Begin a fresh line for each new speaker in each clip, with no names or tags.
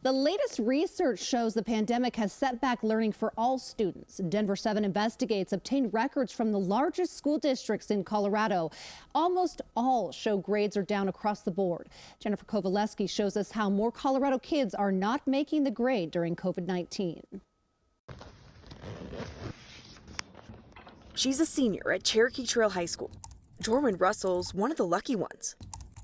The latest research shows the pandemic has set back learning for all students. Denver 7 investigates obtained records from the largest school districts in Colorado. Almost all show grades are down across the board. Jennifer Kovaleski shows us how more Colorado kids are not making the grade during COVID-19.
She's a senior at Cherokee Trail High School. Jorwin Russell's one of the lucky ones.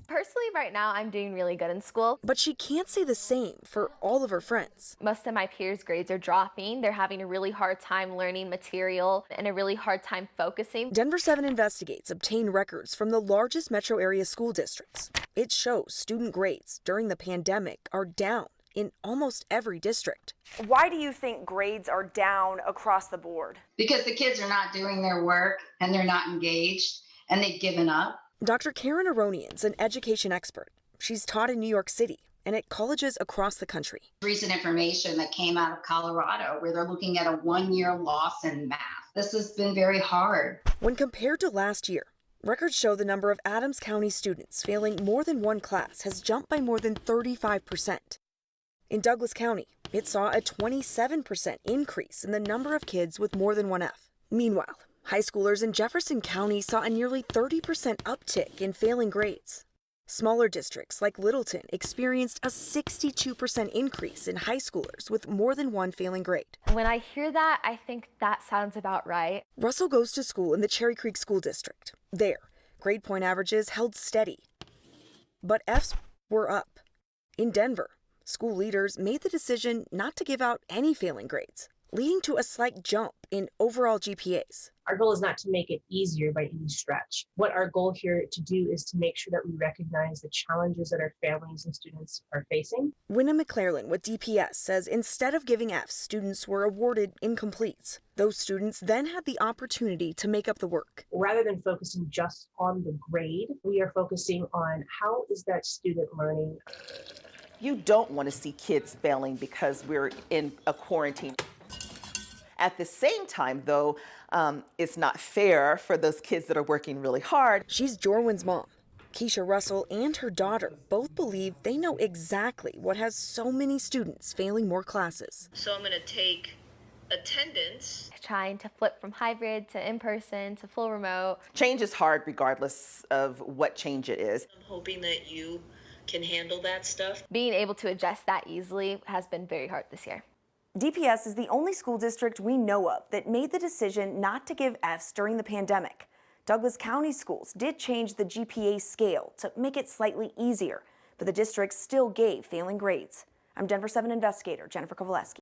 Personally, right now, I'm doing really good in school.
But she can't say the same for all of her friends.
Most of my peers' grades are dropping. They're having a really hard time learning material and a really hard time focusing.
Denver 7 investigates obtained records from the largest metro area school districts. It shows student grades during the pandemic are down in almost every district.
Why do you think grades are down across the board?
Because the kids are not doing their work and they're not engaged and they've given up.
Dr. Karen Aronian's an education expert. She's taught in New York City and at colleges across the country.
Recent information that came out of Colorado where they're looking at a 1-year loss in math. This has been very hard.
When compared to last year, records show the number of Adams County students failing more than one class has jumped by more than 35%. In Douglas County, it saw a 27% increase in the number of kids with more than one F. Meanwhile, high schoolers in Jefferson County saw a nearly 30% uptick in failing grades. Smaller districts like Littleton experienced a 62% increase in high schoolers with more than one failing grade.
When I hear that, I think that sounds about right.
Russell goes to school in the Cherry Creek School District. There, grade point averages held steady, but Fs were up. In Denver, school leaders made the decision not to give out any failing grades, leading to a slight jump in overall GPAs.
Our goal is not to make it easier by any stretch. What our goal here to do is to make sure that we recognize the challenges that our families and students are facing.
Winna McClellan with DPS says instead of giving Fs, students were awarded incompletes. Those students then had the opportunity to make up the work.
Rather than focusing just on the grade, we are focusing on how is that student learning.
You don't want to see kids failing because we're in a quarantine. At the same time, though, it's not fair for those kids that are working really hard.
She's Jorwin's mom. Keisha Russell and her daughter both believe they know exactly what has so many students failing more classes.
So I'm going to take attendance.
Trying to flip from hybrid to in-person to full remote.
Change is hard regardless of what change it is.
I'm hoping that you can handle that stuff.
Being able to adjust that easily has been very hard this year.
DPS is the only school district we know of that made the decision not to give Fs during the pandemic. Douglas County schools did change the GPA scale to make it slightly easier, but the district still gave failing grades. I'm Denver 7 investigator Jennifer Kovaleski.